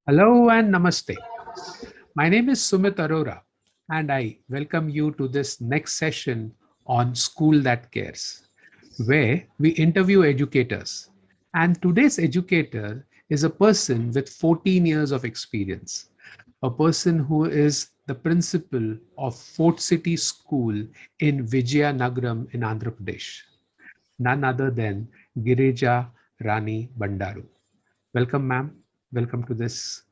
Hello and namaste. My name is Sumit Arora, and I welcome you to this next session on School That Cares, where we interview educators. And today's educator is a person with 14 years of experience, a person who is the principal of Fort City School in Vijayanagaram in Andhra Pradesh, none other than Girija Rani Bandaru. Welcome, ma'am. Welcome to this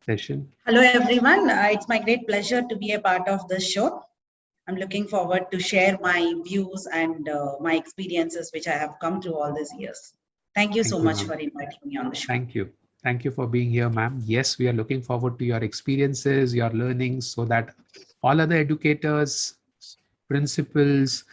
session. Hello, everyone. It's my great pleasure to be a part of this show. I'm looking forward to share my views and my experiences, which I have come through all these years. Thank you so Thank you, much ma'am. for inviting me on the show. Thank you. Thank you for being here, ma'am. Yes, we are looking forward to your experiences, your learnings, so that all other educators, principals,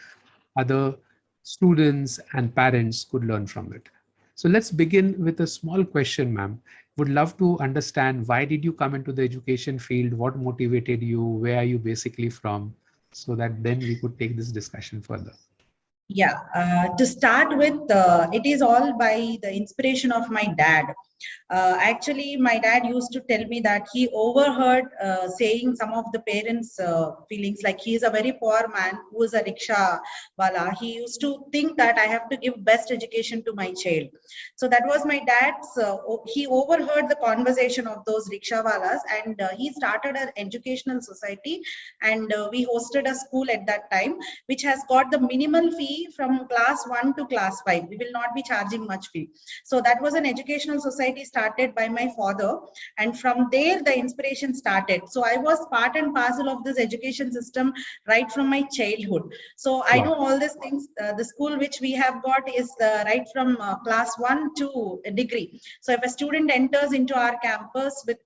other students, and parents could learn from it. So let's begin with a small question, ma'am. Would love to understand why did you come into the education field? What motivated you? Where are you basically from? So that then we could take this discussion further. Yeah, to start with, it is all by the inspiration of my dad. Actually, my dad used to tell me that he overheard saying some of the parents' feelings like he is a very poor man who is a rickshaw wala. He used to think that I have to give best education to my child. So that was my dad's. He overheard the conversation of those rickshaw walas, and he started an educational society, and we hosted a school at that time, which has got the minimal fee from class 1 to class 5. We will not be charging much fee. So that was an educational society started by my father, and from there the inspiration started. So I was part and parcel of this education system right from my childhood. So I know Wow. all these things. The school which we have got is right from class 1 to a degree. So if a student enters into our campus with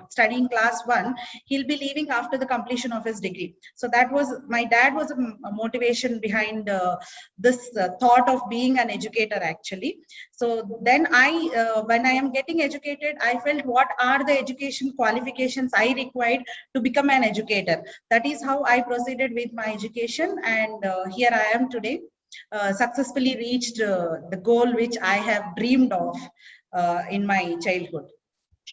studying class 1, he'll be leaving after the completion of his degree. So that was my dad was a motivation behind this thought of being an educator actually. So then when I am getting educated, I felt what are the education qualifications I required to become an educator. That is how I proceeded with my education, and here I am today, successfully reached the goal which I have dreamed of in my childhood.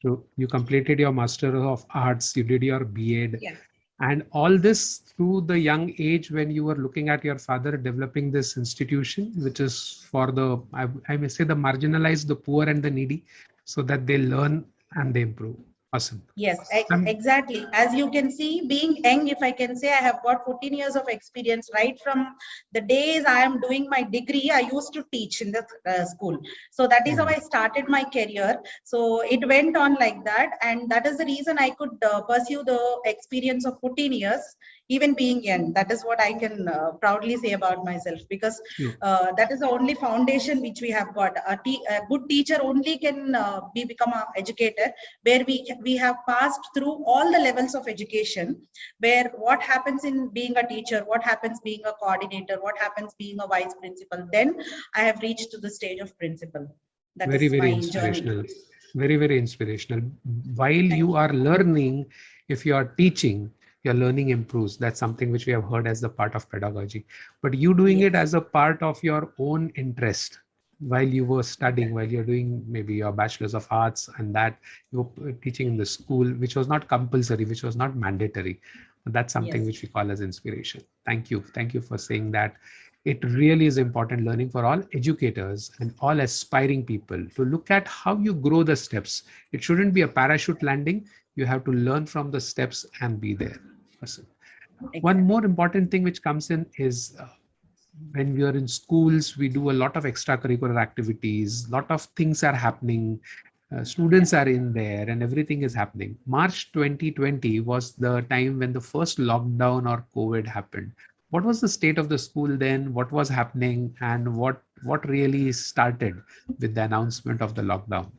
So you completed your Master of Arts, you did your B.Ed, Yeah. and all this through the young age when you were looking at your father developing this institution, which is for the, I may say, the marginalized, the poor, and the needy, so that they learn and they improve. Awesome. Yes, Um, exactly. As you can see, being young, if I can say, I have got 14 years of experience right from the days I am doing my degree. I used to teach in the school. So that is how I started my career. So it went on like that. And that is the reason I could pursue the experience of 14 years, even being young. That is what I can proudly say about myself, because True. that is the only foundation which we have got. A good teacher only can become an educator, where we have passed through all the levels of education, where what happens in being a teacher, what happens being a coordinator, what happens being a vice principal, then I have reached to the stage of principal. That Very, is very my journey. inspirational. Very, very inspirational. While Thank you you. are learning, if you are teaching, your learning improves. That's something which we have heard as the part of pedagogy. But you doing it Yes. as a part of your own interest while you were studying, while you're doing maybe your bachelor's of arts, and that you were teaching in the school, which was not compulsory, which was not mandatory. That's something Yes. which we call as inspiration. Thank you. Thank you for saying that. It really is important learning for all educators and all aspiring people to look at how you grow the steps. It shouldn't be a parachute landing. You have to learn from the steps and be there. Awesome. One Exactly. more important thing which comes in is when we are in schools, we do a lot of extracurricular activities, lot of things are happening. Yeah. Students are in there and everything is happening. March 2020 was the time when the first lockdown or COVID happened. What was the state of the school then? What was happening, and what really started with the announcement of the lockdown?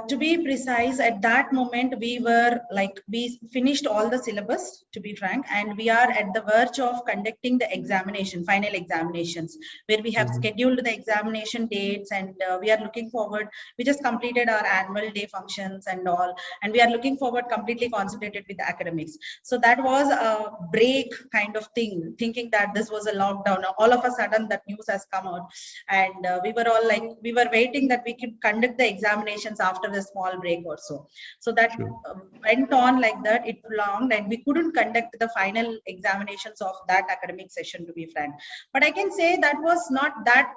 To be precise, at that moment, we were like, we finished all the syllabus, to be frank, and we are at the verge of conducting the examination, final examinations, where we have Mhm. scheduled the examination dates, and we are looking forward. We just completed our annual day functions and all, and we are looking forward completely concentrated with the academics. So that was a break kind of thing, thinking that this was a lockdown. All of a sudden, that news has come out, and we were all like, we were waiting that we could conduct the examinations examinations after the small break or so. So that Sure. went on like that. It prolonged, and we couldn't conduct the final examinations of that academic session, to be frank. But I can say that was not that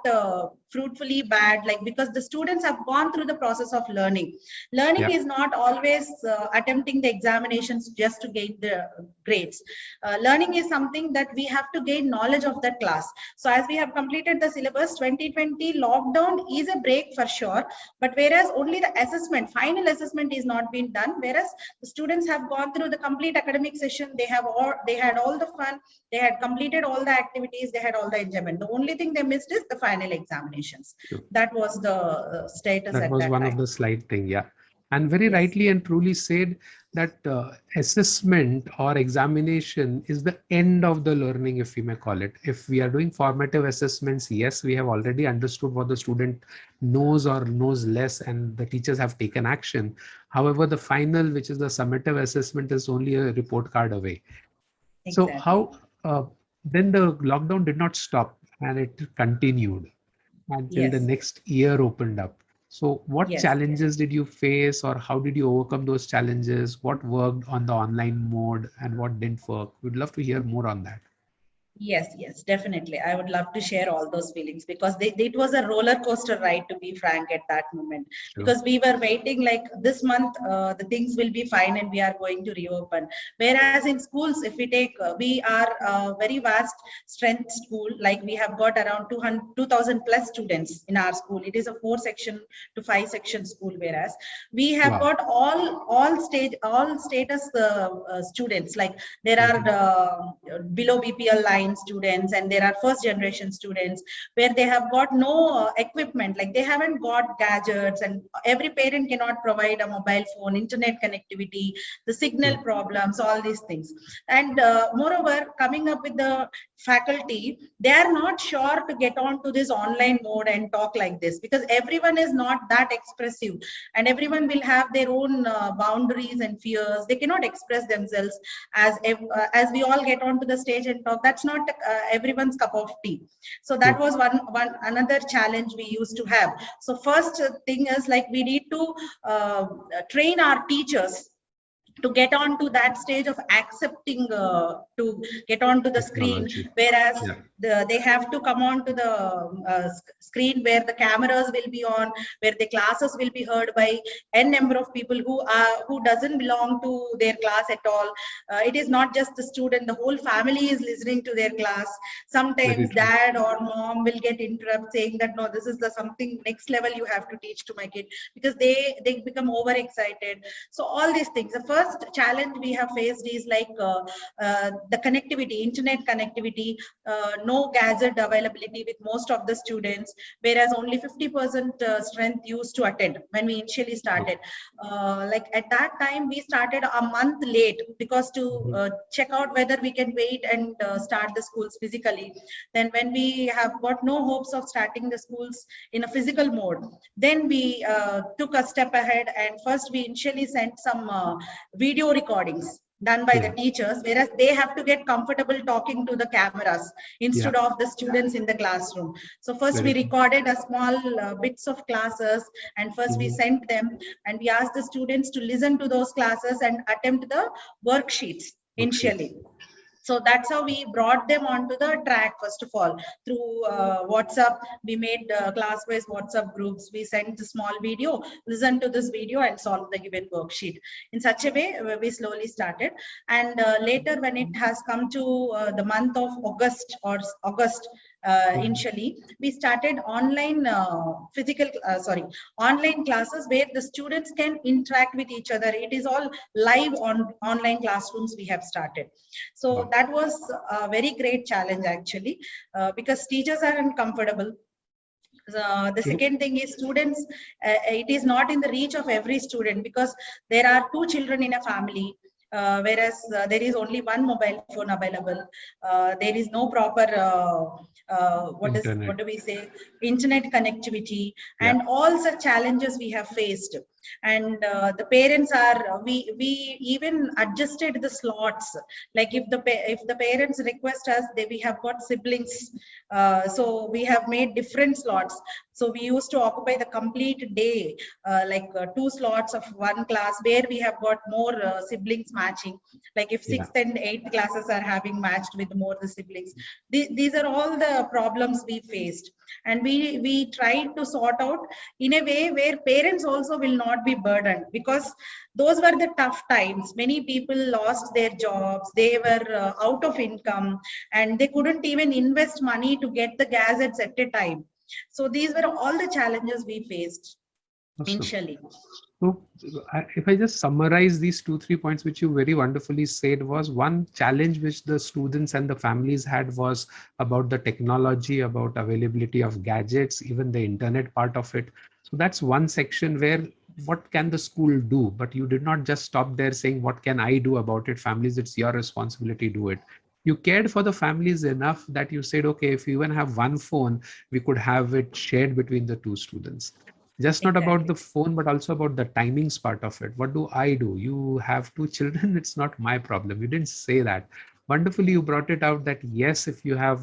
fruitfully bad, like, because the students have gone through the process of learning. Learning Yeah. is not always attempting the examinations just to gain the grades. Learning is something that we have to gain knowledge of that class. So as we have completed the syllabus, 2020 lockdown is a break for sure, but whereas only the assessment, final assessment is not being done, whereas the students have gone through the complete academic session. They had all the fun, they had completed all the activities, they had all the enjoyment. The only thing they missed is the final examinations. Sure. That was the status That at was that one of time. the slight thing, yeah. And very Yes. rightly and truly said that assessment or examination is the end of the learning, if we may call it. If we are doing formative assessments, yes, we have already understood what the student knows or knows less, and the teachers have taken action. However, the final, which is the summative assessment, is only a report card away. So Exactly. how then the lockdown did not stop and it continued until the Yes. next year opened up. So what Yes. challenges did you face, or how did you overcome those challenges? What worked on the online mode and what didn't work? We'd love to hear more on that. Yes, definitely. I would love to share all those feelings, because it was a roller coaster ride, to be frank, at that moment. Sure. Because we were waiting like this month, the things will be fine and we are going to reopen. Whereas in schools, if we take, we are a very vast strength school, like we have got around 2,000 plus students in our school. It is a 4-section to 5-section school, whereas we have Wow. got all status students. Like there are below BPL line students, and there are first generation students where they have got no equipment, like they haven't got gadgets, and every parent cannot provide a mobile phone, internet connectivity, the signal problems, all these things. And moreover, coming up with the faculty, they are not sure to get on to this online mode and talk like this, because everyone is not that expressive, and everyone will have their own boundaries and fears. They cannot express themselves as we all get onto the stage and talk. That's not everyone's cup of tea. So that was one another challenge we used to have. So first thing is, like, we need to train our teachers to get on to that stage of accepting to get on to the screen, Technology. whereas Yeah. they have to come on to the screen where the cameras will be on, where the classes will be heard by n number of people who doesn't belong to their class at all. It is not just the student, the whole family is listening to their class. Sometimes dad or mom will get interrupt saying that, no, this is the something next level you have to teach to my kid, because they become overexcited. So all these things, the first challenge we have faced is like the connectivity, internet connectivity, no gadget availability with most of the students, whereas only 50% strength used to attend when we initially started. Like at that time we started a month late, because to check out whether we can wait and start the schools physically. Then when we have got no hopes of starting the schools in a physical mode, then we took a step ahead, and first we initially sent some video recordings done by the teachers, whereas they have to get comfortable talking to the cameras instead of the students in the classroom. So first we recorded a small bits of classes, and first we sent them, and we asked the students to listen to those classes and attempt the worksheets initially. So that's how we brought them onto the track. First of all, through WhatsApp, we made class-wise WhatsApp groups. We sent the small video, listen to this video and solve the given worksheet. In such a way, we slowly started. And later, when it has come to the month of August or August, initially, we started online online classes where the students can interact with each other. It is all live on online classrooms we have started. So that was a very great challenge actually, because teachers are uncomfortable. The second thing is students, it is not in the reach of every student, because there are 2 children in a family. Whereas there is only one mobile phone available. There is no proper what do we say, internet connectivity, and all such challenges we have faced. and the parents are, we even adjusted the slots. Like if the parents request us, we have got siblings, so we have made different slots. So we used to occupy the complete day, like 2 slots of one class, where we have got more siblings matching. Like if Yeah. 6th and 8th classes are having matched with more the siblings. These are all the problems we faced, and we tried to sort out in a way where parents also will not be burdened, because those were the tough times. Many people lost their jobs, they were out of income, and they couldn't even invest money to get the gadgets at a time. So these were all the challenges we faced Awesome. initially. So, if I just summarize these 2-3 points, which you very wonderfully said, was one challenge which the students and the families had was about the technology, about availability of gadgets, even the internet part of it. So that's one section where what can the school do? But you did not just stop there saying, what can I do about it? Families, it's your responsibility, do it. You cared for the families enough that you said, okay, if you even have one phone, we could have it shared between the two students. Just not about Exactly. the phone, but also about the timings part of it. What do I do? You have 2 children, it's not my problem. You didn't say that. Wonderfully, you brought it out that yes, if you have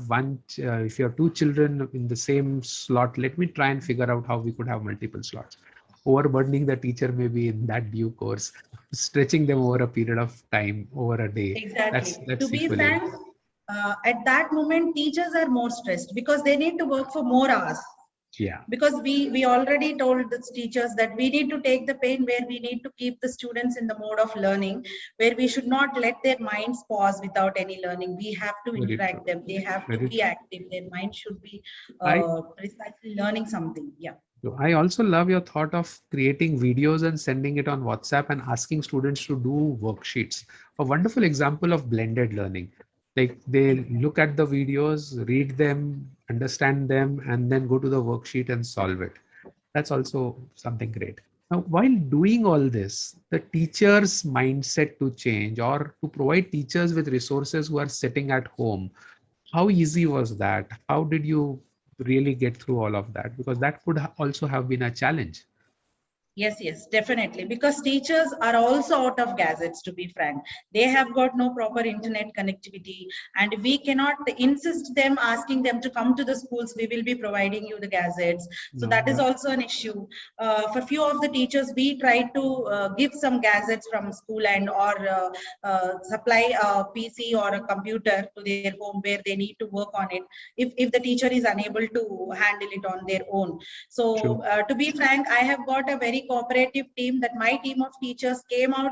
if you have 2 children in the same slot, let me try and figure out how we could have multiple slots. Overburdening the teacher maybe in that due course, stretching them over a period of time, over a day. Exactly. To That's be equally. frank, at that moment, teachers are more stressed because they need to work for more hours. Yeah, Because we already told the teachers that we need to take the pain, where we need to keep the students in the mode of learning, where we should not let their minds pause without any learning. We have to very true. interact them, they have to Very be true. active, their mind should be I precisely learning something. Yeah. So I also love your thought of creating videos and sending it on WhatsApp and asking students to do worksheets. A wonderful example of blended learning. Like they look at the videos, read them, understand them, and then go to the worksheet and solve it. That's also something great. Now, while doing all this, the teacher's mindset to change or to provide teachers with resources who are sitting at home, how easy was that? How did you really get through all of that? Because that could also have been a challenge. Yes, definitely. Because teachers are also out of gadgets, to be frank. They have got no proper internet connectivity, and we cannot insist them, asking them to come to the schools. We will be providing you the gadgets. So No, that is yeah, also an issue. For few of the teachers, we try to give some gadgets from school, and or supply a PC or a computer to their home where they need to work on it. If the teacher is unable to handle it on their own. true. So, to be frank, I have got a very cooperative team, that my team of teachers came out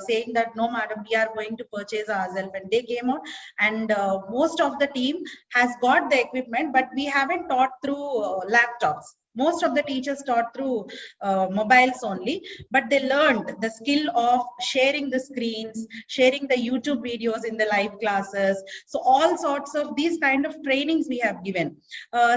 saying that, no, madam, we are going to purchase ourselves. And they came out, and most of the team has got the equipment, but we haven't taught through laptops. Most of the teachers taught through mobiles only, but they learned the skill of sharing the screens, sharing the YouTube videos in the live classes. So all sorts of these kind of trainings we have given.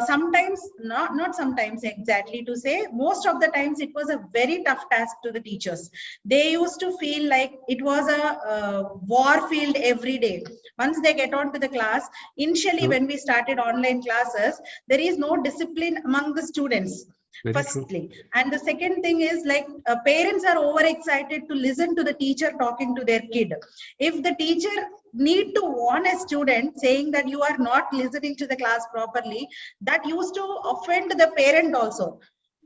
Sometimes, not sometimes exactly to say, most of the times it was a very tough task to the teachers. They used to feel like it was a war field every day. Once they get on to the class, initially True. when we started online classes, there is no discipline among the students, Very true. firstly. And the second thing is, like, parents are overexcited to listen to the teacher talking to their kid. If the teacher need to warn a student saying that you are not listening to the class properly, that used to offend the parent also.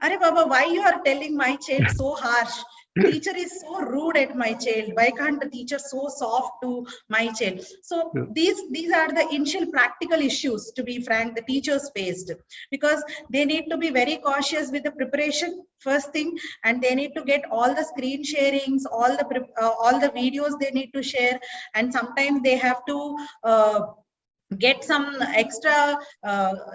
Are Baba, why you are telling my child so harsh? Teacher is so rude at my child. Why can't the teacher so soft to my child? So True. these are the initial practical issues, to be frank, the teachers faced, because they need to be very cautious with the preparation, first thing, and they need to get all the screen sharings, all the videos they need to share, and sometimes they have to get some extra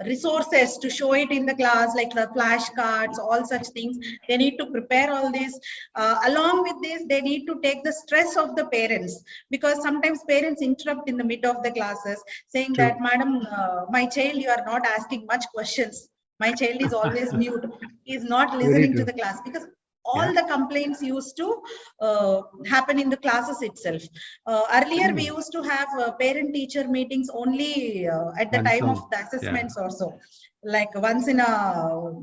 resources to show it in the class, like the flashcards, all such things. They need to prepare all this. Along with this, they need to take the stress of the parents, because sometimes parents interrupt in the mid of the classes, saying that, True. madam, my child, you are not asking much questions. My child is always mute. He is not Very listening to true. the class, because Yeah. all the complaints used to happen in the classes itself. Earlier, we Hmm. used to have parent-teacher meetings only at the Hands time of on. the Yeah. assessments or so. like once in a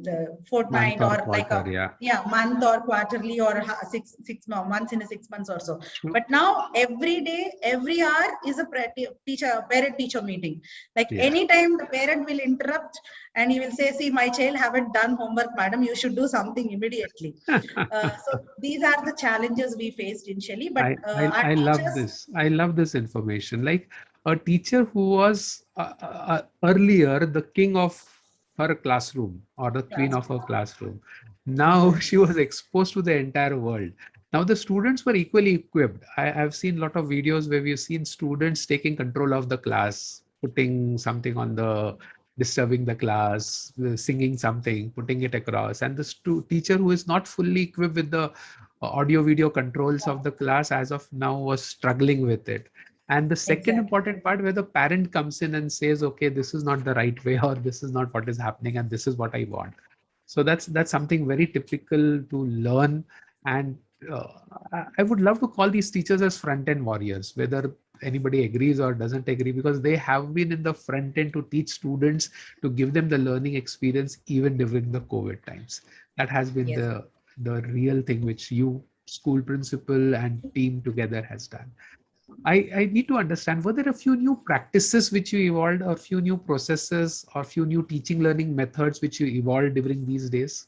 fortnight, Month or or like a quarter, yeah. month or quarterly, or six once in a 6 months or so. True. But now every day, every hour is a parent teacher meeting. Like Yeah. anytime the parent will interrupt and he will say, see, my child haven't done homework, madam, you should do something immediately. So these are the challenges we faced initially, but our I love teachers. this. I love this information. Like a teacher who was earlier the king of her classroom or the queen of her classroom. Now she was exposed to the entire world. Now the students were equally equipped. I've seen a lot of videos where we've seen students taking control of the class, putting something on the disturbing the class, singing something, putting it across, and the teacher who is not fully equipped with the audio video controls of the class as of now was struggling with it. And the second Exactly. important part where the parent comes in and says, okay, this is not the right way, or this is not what is happening, and this is what I want. So that's something very typical to learn. And uh, I would love to call these teachers as front end warriors, whether anybody agrees or doesn't agree, because they have been in the front end to teach students, to give them the learning experience even during the COVID times. That has been Yes. the real thing which you, school principal and team together, has done. I need to understand, were there a few new practices which you evolved, or few new processes, or few new teaching learning methods which you evolved during these days?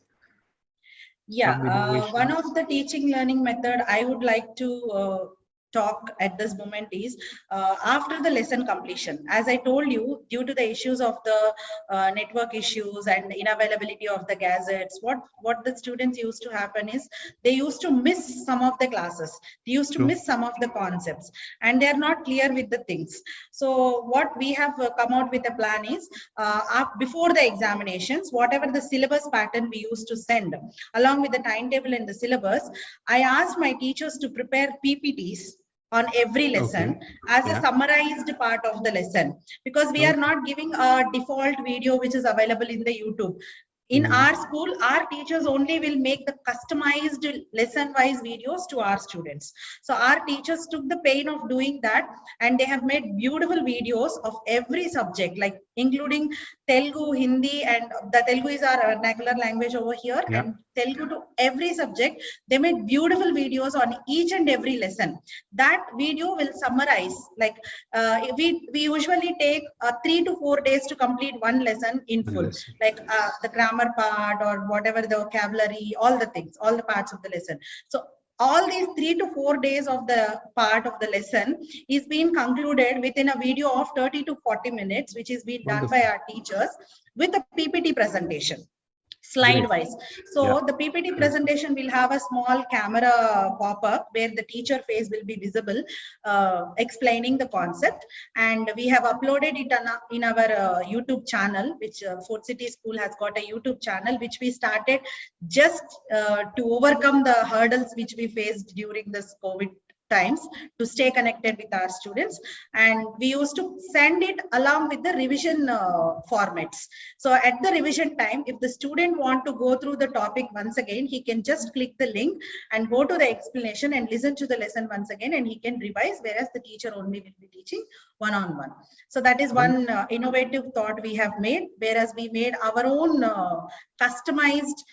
Yeah, Some one of innovations? the teaching learning method I would like to talk at this moment is after the lesson completion. As I told you, due to the issues of the network issues and unavailability of the gadgets, what the students used to happen is they used to miss some of the classes. They used to True. miss some of the concepts, and they are not clear with the things. So what we have come out with a plan is before the examinations, whatever the syllabus pattern we used to send along with the timetable and the syllabus, I asked my teachers to prepare PPTs on every Okay. lesson as a Yeah. summarized part of the lesson, because we are Okay. not giving a default video which is available in the YouTube. In Mhm. our school, our teachers only will make the customized lesson wise videos to our students. So our teachers took the pain of doing that, and they have made beautiful videos of every subject, like including Telugu, Hindi, and the Telugu is our vernacular language over here, Yeah. and Telugu to every subject. They made beautiful videos on each and every lesson. That video will summarize, like we usually take 3 to 4 days to complete one lesson in full, Understood. like the grammar part or whatever the vocabulary, all the things, all the parts of the lesson. So all these 3 to 4 days of the part of the lesson is being concluded within a video of 30 to 40 minutes, which is being done by Wonderful. our teachers with a PPT presentation, slide Great. wise. So Yeah. the PPT Great. presentation will have a small camera pop up where the teacher face will be visible, explaining the concept. And we have uploaded it in our YouTube channel, which Fort City School has got a YouTube channel, which we started just to overcome the hurdles which we faced during this COVID times, to stay connected with our students. And we used to send it along with the revision formats. So at the revision time, if the student want to go through the topic once again, he can just click the link and go to the explanation and listen to the lesson once again, and he can revise, whereas the teacher only will be teaching one-on-one. So that is one innovative thought we have made, whereas we made our own customized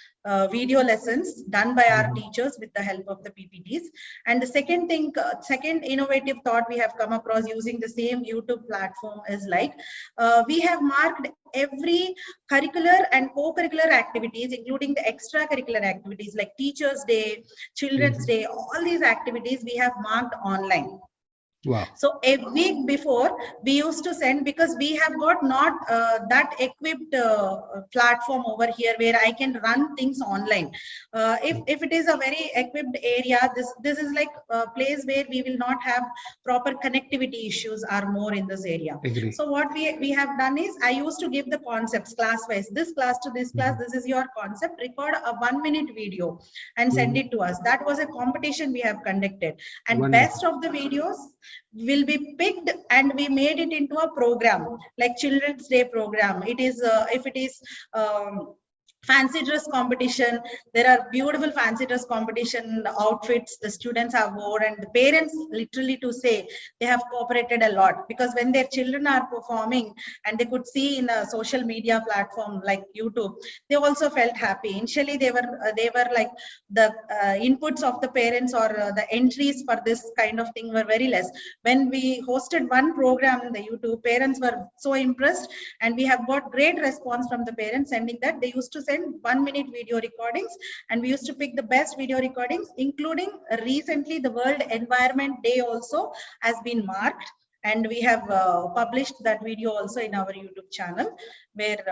video lessons done by our teachers with the help of the PPTs. And the second thing, second innovative thought we have come across using the same YouTube platform is like, we have marked every curricular and co-curricular activities, including the extracurricular activities like Teachers' Day, Children's Day, all these activities we have marked online. Wow. So a week before, we used to send, because we have got not that equipped platform over here where I can run things online. If it is a very equipped area, this is like a place where we will not have proper connectivity issues are more in this area. Agree. So what we have done is, I used to give the concepts class wise, this class to this class, this is your concept, record a 1-minute video and send it to us. That was a competition we have conducted, and Wonderful. best of the videos will be picked, and we made it into a program like Children's Day program. It is if it is fancy dress competition. There are beautiful fancy dress competition outfits the students have worn, and the parents literally to say they have cooperated a lot, because when their children are performing and they could see in a social media platform like YouTube, they also felt happy. Initially they were like the inputs of the parents, or the entries for this kind of thing were very less. When we hosted one program in the YouTube, parents were so impressed, and we have got great response from the parents sending that. They used to send 1-minute video recordings, and we used to pick the best video recordings, including recently the World Environment Day also has been marked, and we have published that video also in our YouTube channel, where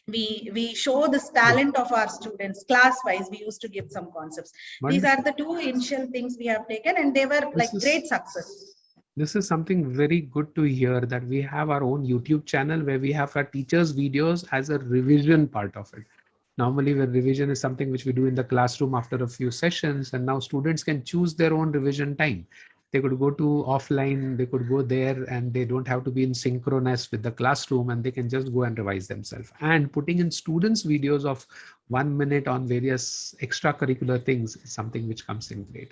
we show this talent of our students class wise. We used to give some concepts. These are the two initial things we have taken, and they were like great success. This is something very good to hear, that we have our own YouTube channel where we have our teachers' videos as a revision part of it. Normally, when revision is something which we do in the classroom after a few sessions, and now students can choose their own revision time. They could go to offline, they could go there, and they don't have to be in synchronous with the classroom, and they can just go and revise themselves. And putting in students' videos of 1 minute on various extracurricular things is something which comes in great.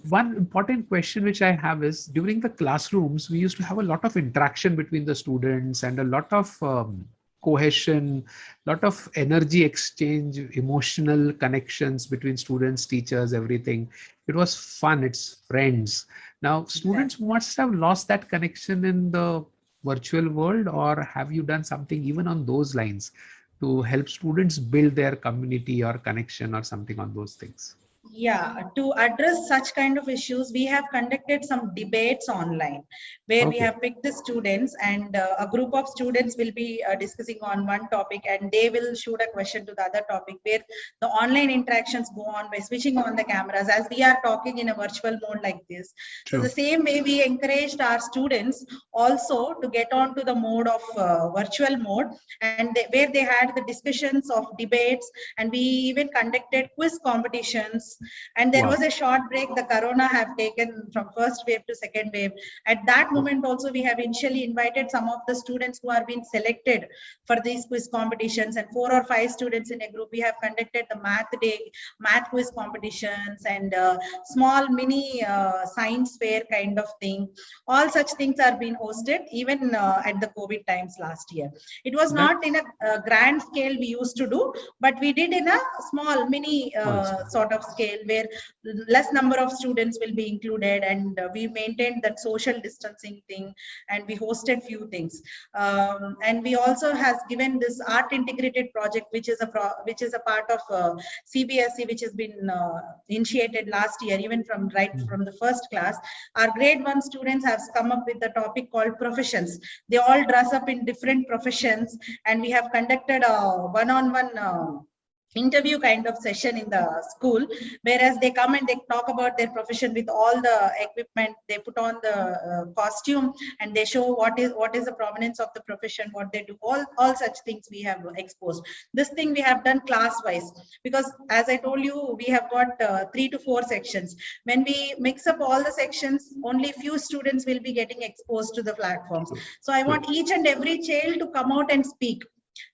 One important question which I have is, during the classrooms, we used to have a lot of interaction between the students and a lot of cohesion, lot of energy exchange, emotional connections between students, teachers, everything. It was fun. It's friends. Now, students must have lost that connection in the virtual world, or have you done something even on those lines to help students build their community or connection or something on those things? Yeah, to address such kind of issues, we have conducted some debates online, where we have picked the students, and a group of students will be discussing on one topic, and they will shoot a question to the other topic, where the online interactions go on by switching on the cameras as we are talking in a virtual mode like this. True. So the same way we encouraged our students also to get on to the mode of virtual mode, and where they had the discussions of debates, and we even conducted quiz competitions. And there was a short break the corona have taken from first wave to second wave. At that moment also, we have initially invited some of the students who are being selected for these quiz competitions, and 4 or 5 students in a group. We have conducted the math quiz competitions, and small mini science fair kind of thing. All such things are being hosted even at the COVID times last year. It was not in a grand scale we used to do, but we did in a small mini sort of scale, where less number of students will be included, and we maintained that social distancing thing, and we hosted few things. And we also has given this art integrated project, which is a part of CBSE, which has been initiated last year, even from from the first class. Our grade 1 students have come up with a topic called professions. They all dress up in different professions, and we have conducted a one-on-one interview kind of session in the school, whereas they come and they talk about their profession with all the equipment. They put on the costume, and they show what is the provenance of the profession, what they do, all such things we have exposed. This thing we have done class wise, because as I told you, we have got 3 to 4 sections. When we mix up all the sections, only few students will be getting exposed to the platforms. So I want each and every child to come out and speak.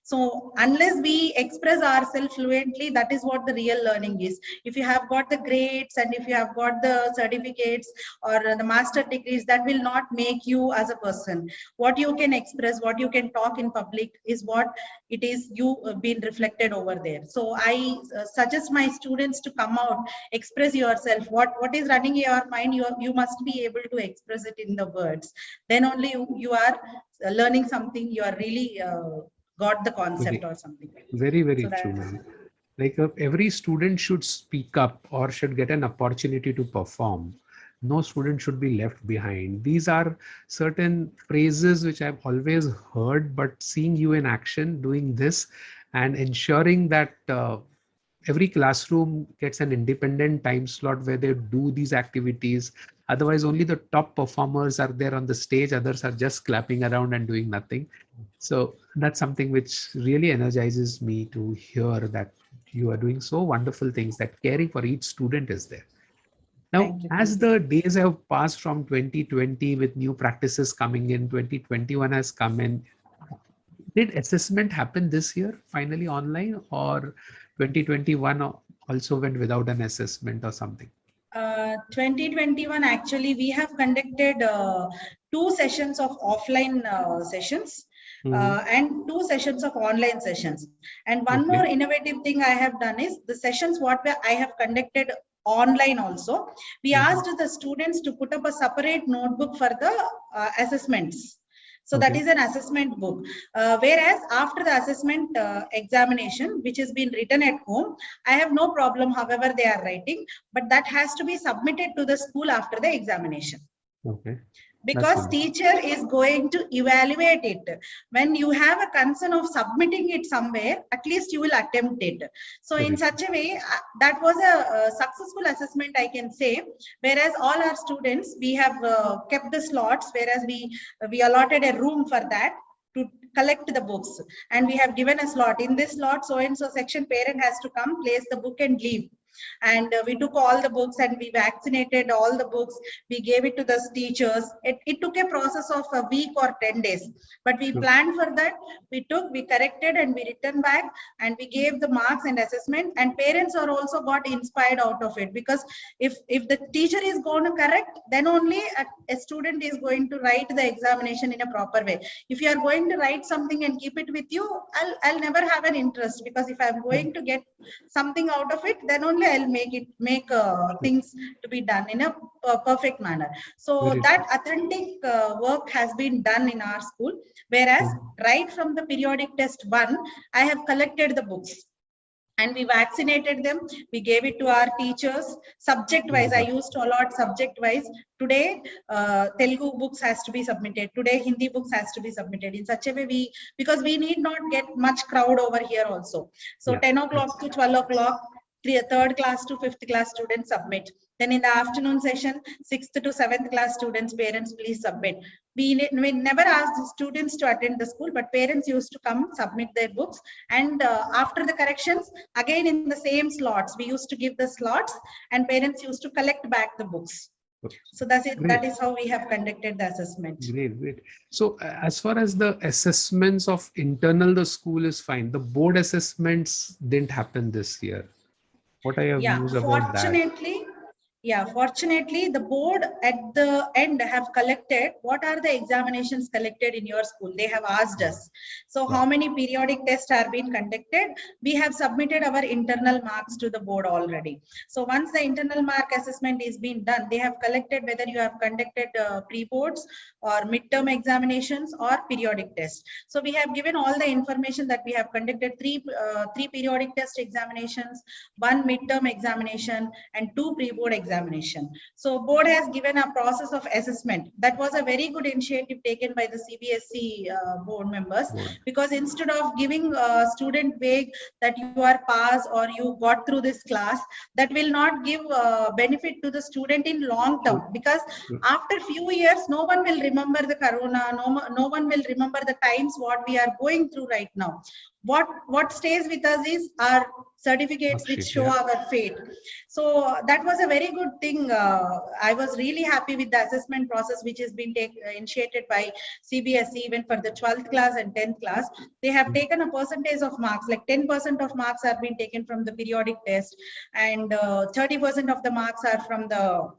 So unless we express ourselves fluently, that is what the real learning is. If you have got the grades, and if you have got the certificates or the master degrees, that will not make you as a person. What you can express, what you can talk in public, is what it is you been reflected over there. So I suggest my students to come out, express yourself. What is running in your mind, you must be able to express it in the words. Then only you are learning something. You are really got the concept or something. Very, very true, ma'am. Like every student should speak up or should get an opportunity to perform. No student should be left behind. These are certain phrases which I've always heard, but seeing you in action doing this and ensuring that every classroom gets an independent time slot where they do these activities. Otherwise, only the top performers are there on the stage. Others are just clapping around and doing nothing. So that's something which really energizes me to hear, that you are doing so wonderful things, that caring for each student is there. Now, as the days have passed from 2020 with new practices coming in, 2021 has come in. Did assessment happen this year finally online, or 2021 also went without an assessment or something? 2021, actually, we have conducted 2 sessions of offline sessions and 2 sessions of online sessions. And one more innovative thing I have done is the sessions what I have conducted online also. We asked the students to put up a separate notebook for the assessments. So that is an assessment book. Whereas after the assessment examination, which has been written at home, I have no problem, however they are writing, but that has to be submitted to the school after the examination. Okay. Because teacher is going to evaluate it. When you have a concern of submitting it somewhere, at least you will attempt it. So in such a way, that was a successful assessment, I can say. Whereas all our students, we have kept the slots, whereas we allotted a room for that to collect the books, and we have given a slot. In this slot, so and so section parent has to come, place the book and leave. And we took all the books and we vaccinated all the books. We gave it to the teachers. It took a process of a week or 10 days, but we planned for that. We corrected and we returned back, and we gave the marks and assessment, and parents are also got inspired out of it, because if the teacher is going to correct, then only a student is going to write the examination in a proper way. If you are going to write something and keep it with you, I'll never have an interest, because if I'm going to get something out of it, then only I'll make things to be done in a perfect manner. So that authentic work has been done in our school. Whereas right from the periodic test 1, I have collected the books and we vaccinated them. We gave it to our teachers subject wise. I used to allot subject wise. Today Telugu books has to be submitted, today Hindi books has to be submitted. In such a way, because we need not get much crowd over here also. So 10 o'clock to 12 o'clock, 3rd class to 5th class students submit. Then in the afternoon session, 6th to 7th class students, parents, please submit. We never asked the students to attend the school, but parents used to come submit their books. And after the corrections, again in the same slots, we used to give the slots, and parents used to collect back the books. So that's it. Great. That is how we have conducted the assessment. Great. So as far as the assessments of internal, the school is fine. The board assessments didn't happen this year. What are your views about that? Fortunately, the board at the end have collected what are the examinations collected in your school. They have asked us. So how many periodic tests are being conducted? We have submitted our internal marks to the board already. So once the internal mark assessment is being done, they have collected whether you have conducted pre-boards or midterm examinations or periodic tests. So we have given all the information that we have conducted three periodic test examinations, 1 midterm examination, and 2 pre-board examinations. So board has given a process of assessment. That was a very good initiative taken by the CBSE board members, because instead of giving a student vague that you are passed or you got through this class, that will not give benefit to the student in long term, because after few years, no one will remember the corona, no one will remember the times what we are going through right now. What stays with us is our certificates which show our fate. So that was a very good thing. I was really happy with the assessment process which has been initiated by CBSE. Even for the 12th class and 10th class, they have taken a percentage of marks, like 10% of marks are being taken from the periodic test, and 30% of the marks are from the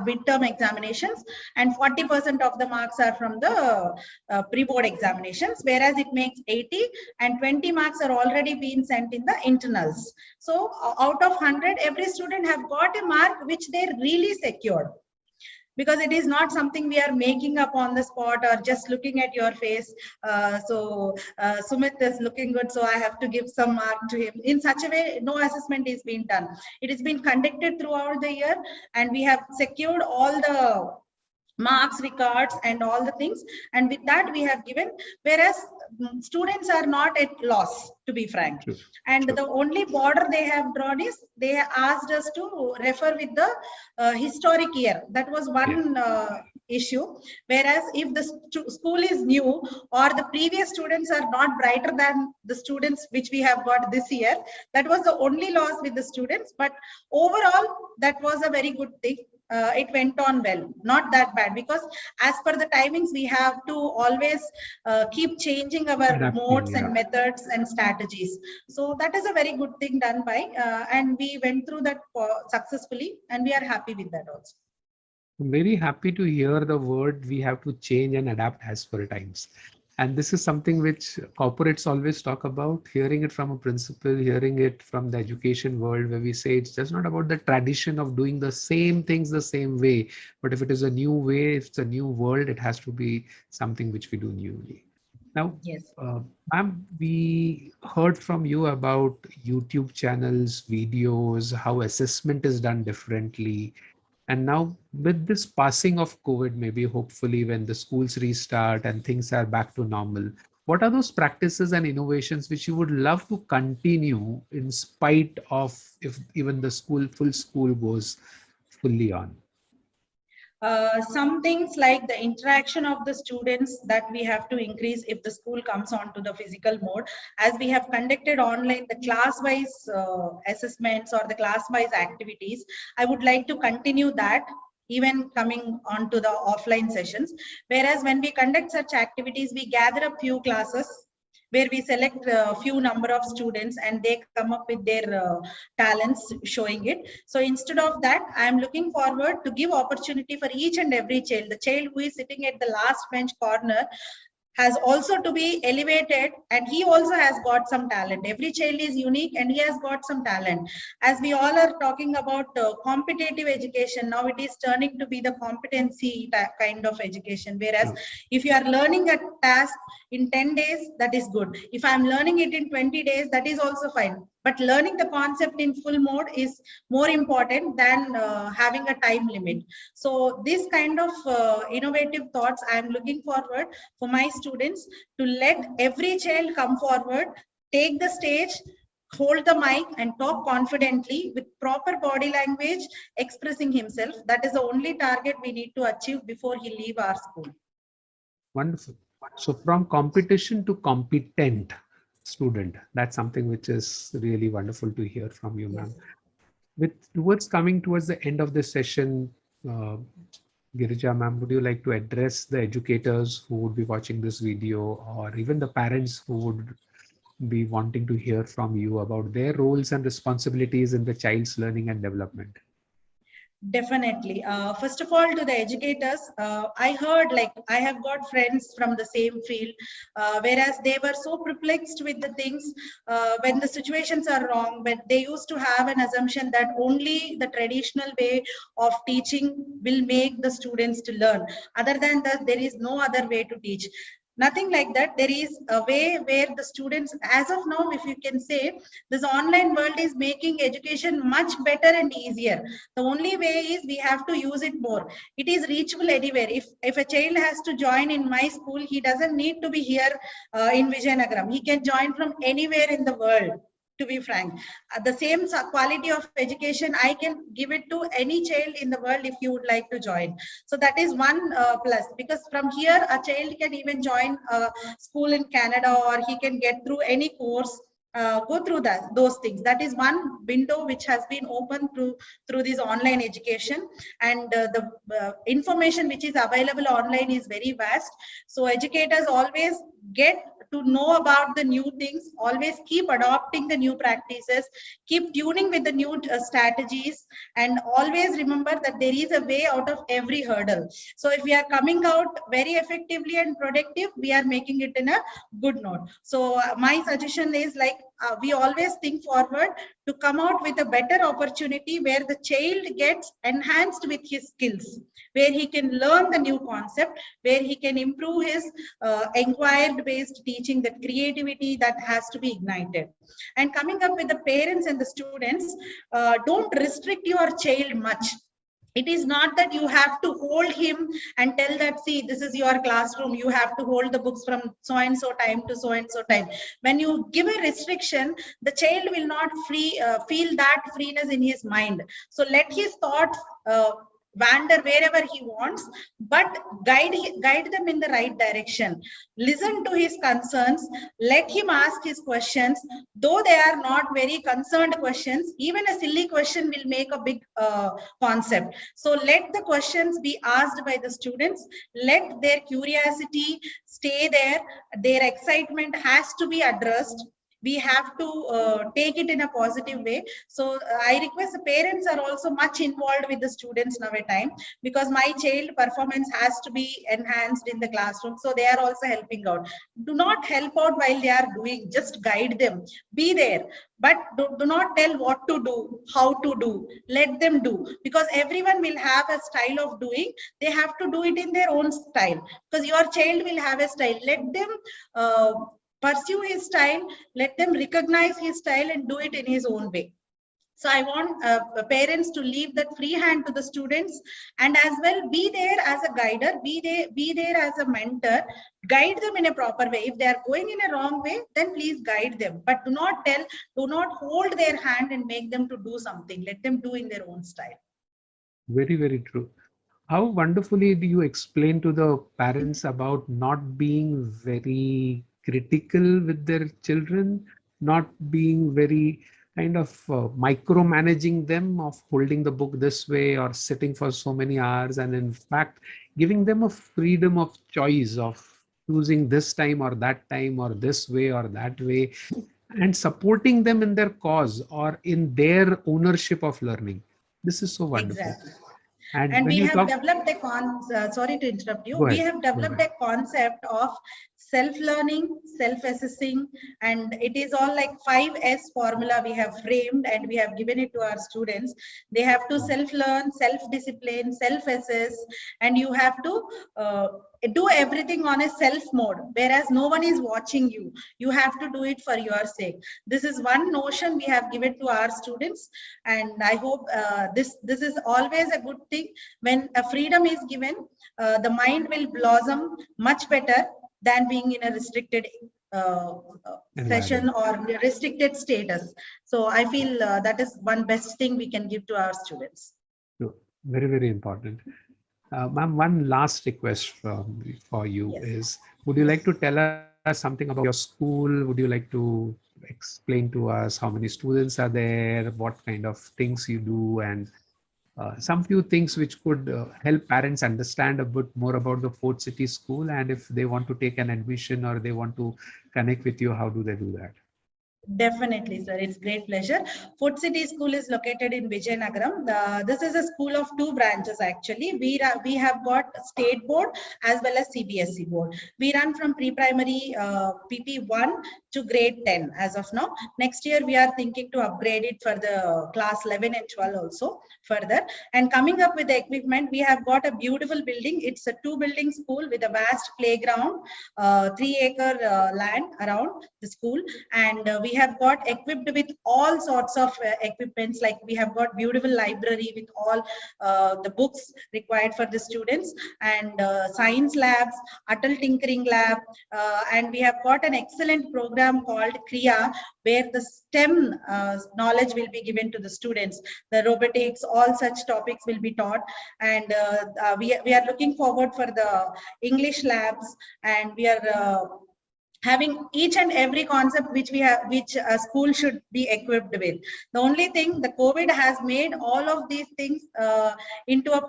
midterm examinations, and 40% of the marks are from the pre-board examinations, whereas it makes 80, and 20 marks are already being sent in the internals. So out of 100, every student have got a mark which they really secured, because it is not something we are making up on the spot or just looking at your face. Sumit is looking good, so I have to give some mark to him. In such a way, no assessment is being done. It has been conducted throughout the year, and we have secured all the marks, records, and all the things, and with that we have given, whereas students are not at loss, to be frank. And the only border they have drawn is they asked us to refer with the historic year. That was one issue, whereas if the school is new or the previous students are not brighter than the students which we have got this year, that was the only loss with the students. But overall, that was a very good thing. it went on well, not that bad, because as per the timings, we have to always keep changing our Adapting, modes and methods and strategies. So that is a very good thing done by, and we went through that successfully, and we are happy with that also. I'm very happy to hear the word we have to change and adapt as per times. And this is something which corporates always talk about, hearing it from a principal, hearing it from the education world, where we say it's just not about the tradition of doing the same things the same way. But if it is a new way, if it's a new world, it has to be something which we do newly. Now, Yes. ma'am, we heard from you about YouTube channels, videos, how assessment is done differently. And now, with this passing of COVID, maybe hopefully when the schools restart and things are back to normal, what are those practices and innovations which you would love to continue in spite of if even the full school goes fully on? Some things like the interaction of the students that we have to increase if the school comes on to the physical mode, as we have conducted online the class wise assessments or the class wise activities. I would like to continue that even coming on to the offline sessions, whereas when we conduct such activities, we gather a few classes where we select a few number of students and they come up with their talents showing it. So instead of that, I am looking forward to give opportunity for each and every child. The child who is sitting at the last bench corner has also to be elevated, and he also has got some talent. Every child is unique and he has got some talent. As we all are talking about competitive education, now it is turning to be the competency kind of education, whereas if you are learning a task in 10 days, that is good. If I'm learning it in 20 days, that is also fine. But learning the concept in full mode is more important than having a time limit. So this kind of innovative thoughts I am looking forward for my students, to let every child come forward, take the stage, hold the mic and talk confidently with proper body language, expressing himself. That is the only target we need to achieve before he leave our school. Wonderful. So from competition to competent student, that's something which is really wonderful to hear from you, ma'am. With coming towards the end of this session, Girija ma'am, would you like to address the educators who would be watching this video, or even the parents who would be wanting to hear from you about their roles and responsibilities in the child's learning and development? Definitely. First of all, to the educators, I heard, like, I have got friends from the same field, whereas they were so perplexed with the things when the situations are wrong, but they used to have an assumption that only the traditional way of teaching will make the students to learn. Other than that, there is no other way to teach. Nothing like that. There is a way where the students, as of now, if you can say, this online world is making education much better and easier. The only way is we have to use it more. It is reachable anywhere. If a child has to join in my school, he doesn't need to be here in Vijayanagaram. He can join from anywhere in the world. To be frank, the same quality of education I can give it to any child in the world if you would like to join. So that is one plus, because from here a child can even join a school in Canada, or he can get through any course, go through those things. That is one window which has been opened through this online education. And the information which is available online is very vast. So educators always get to know about the new things, always keep adopting the new practices, keep tuning with the new strategies, and always remember that there is a way out of every hurdle. So if we are coming out very effectively and productive, we are making it in a good note. So my suggestion is, like, we always think forward to come out with a better opportunity where the child gets enhanced with his skills, where he can learn the new concept, where he can improve his inquired based teaching, that creativity that has to be ignited. And coming up with the parents and the students, don't restrict your child much. It is not that you have to hold him and tell that, see, this is your classroom, you have to hold the books from so and so time to so and so time. When you give a restriction, the child will not feel that freeness in his mind. So let his thought wander wherever he wants, but guide them in the right direction. Listen to his concerns, let him ask his questions, though they are not very concerned questions. Even a silly question will make a big concept. So let the questions be asked by the students, let their curiosity stay there, their excitement has to be addressed. We have to take it in a positive way. So I request the parents are also much involved with the students now at time, because my child performance has to be enhanced in the classroom, so they are also helping out. Do not help out while they are doing, just guide them, be there, but do not tell what to do, how to do. Let them do, because everyone will have a style of doing. They have to do it in their own style, because your child will have a style. Let them pursue his style, let them recognize his style and do it in his own way. So I want parents to leave that free hand to the students, and as well be there as a guider, be there as a mentor, guide them in a proper way. If they are going in a wrong way, then please guide them, but do not tell, do not hold their hand and make them to do something. Let them do in their own style. Very, very true. How wonderfully do you explain to the parents about not being very critical with their children, not being very kind of micromanaging them of holding the book this way or sitting for so many hours, and in fact giving them a freedom of choice of choosing this time or that time or this way or that way, and supporting them in their cause or in their ownership of learning. This is so wonderful. Exactly. And And when we you have talk, developed a sorry to interrupt you, go we ahead. have developed a concept of self-learning, self-assessing, and it is all like 5S formula we have framed and we have given it to our students. They have to self-learn, self-discipline, self-assess, and you have to do everything on a self mode, whereas no one is watching you. You have to do it for your sake. This is one notion we have given to our students, and I hope this is always a good thing. When a freedom is given, the mind will blossom much better than being in a restricted session or restricted status. So I feel that is one best thing we can give to our students. Very, very important. Ma'am, one last request for you is, would you like to tell us something about your school? Would you like to explain to us how many students are there, what kind of things you do, and some few things which could help parents understand a bit more about the Fort City School, and if they want to take an admission or they want to connect with you, how do they do that? Definitely, sir. It's great pleasure. Fort City School is located in Vijayanagaram. This is a school of 2 branches actually. We have got state board as well as CBSE board. We run from pre-primary PP1 to grade 10 as of now. Next year we are thinking to upgrade it for the class 11 and 12 also further. And coming up with the equipment, we have got a beautiful building. It's a 2-building school with a vast playground, 3-acre land around the school, and we have got equipped with all sorts of equipments. Like we have got beautiful library with all the books required for the students, and science labs, Atal Tinkering Lab, and we have got an excellent program called Kriya, where the STEM knowledge will be given to the students. The robotics, all such topics will be taught, and we are looking forward for the English labs, and we are having each and every concept which a school should be equipped with. The only thing, the COVID has made all of these things into a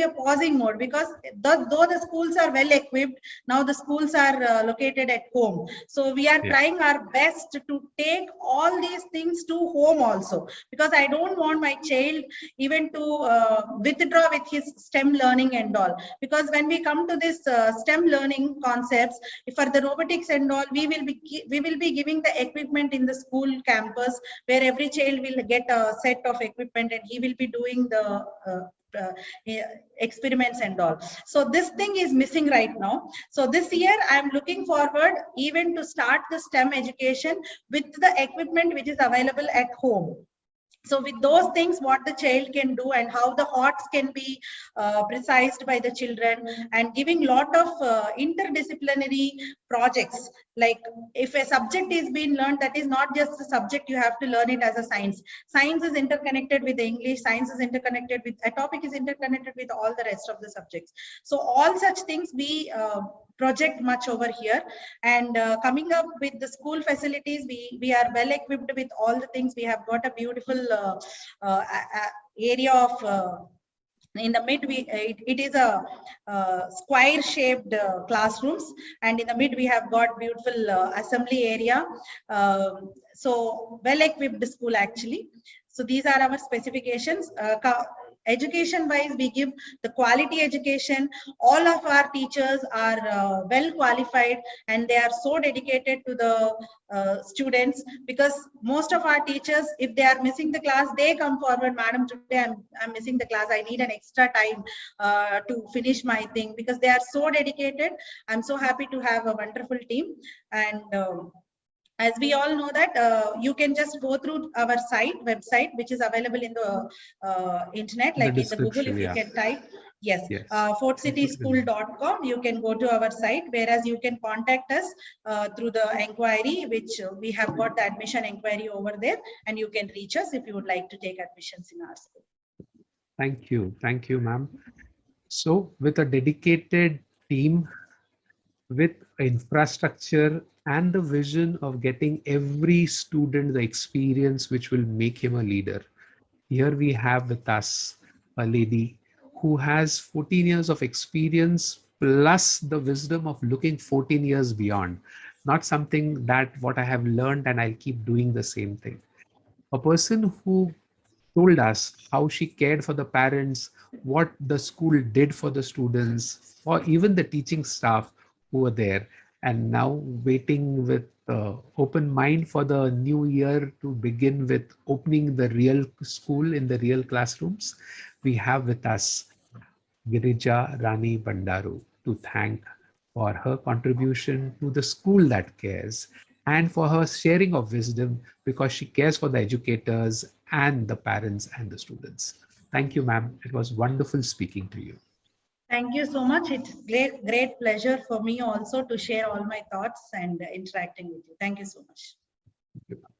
pausing mode, because though the schools are well equipped, now the schools are located at home. So we are trying our best to take all these things to home also, because I don't want my child even to withdraw with his STEM learning and all. Because when we come to this STEM learning concepts, for the robotics and all, we will be giving the equipment in the school campus, where every child will get a set of equipment and he will be doing the experiments and all. So this thing is missing right now. So this year I am looking forward even to start the STEM education with the equipment which is available at home. So with those things, what the child can do and how the HOTS can be precised by the children, and giving lot of interdisciplinary projects. Like if a subject is being learned, that is not just the subject, you have to learn it as a science. Science is interconnected with the English, science is interconnected with, a topic is interconnected with all the rest of the subjects. So all such things we project much over here. And coming up with the school facilities, we are well equipped with all the things. We have got a beautiful area of in the mid, it is a square shaped classrooms, and in the mid we have got beautiful assembly area. So well equipped school actually. So these are our specifications. Education wise, we give the quality education. All of our teachers are well qualified, and they are so dedicated to the students, because most of our teachers, if they are missing the class, they come forward, madam, today I'm missing the class, I need an extra time to finish my thing, because they are so dedicated. I'm so happy to have a wonderful team. And as we all know that you can just go through our website, which is available in the internet, like in the Google, if you can type, yes, fortcityschool.com, you can go to our site, whereas you can contact us through the inquiry, which we have got the admission inquiry over there, and you can reach us if you would like to take admissions in our school. Thank you, ma'am. So with a dedicated team, with infrastructure and the vision of getting every student the experience which will make him a leader, here we have with us a lady who has 14 years of experience plus the wisdom of looking 14 years beyond. Not something that what I have learned and I'll keep doing the same thing. A person who told us how she cared for the parents, what the school did for the students, or even the teaching staff who were there, and now waiting with open mind for the new year to begin with opening the real school in the real classrooms. We have with us Girija Rani Bandaru to thank for her contribution to the school that cares, and for her sharing of wisdom, because she cares for the educators and the parents and the students. Thank you, ma'am. It was wonderful speaking to you. Thank you so much. It's great pleasure for me also to share all my thoughts and interacting with you. Thank you so much. Thank you.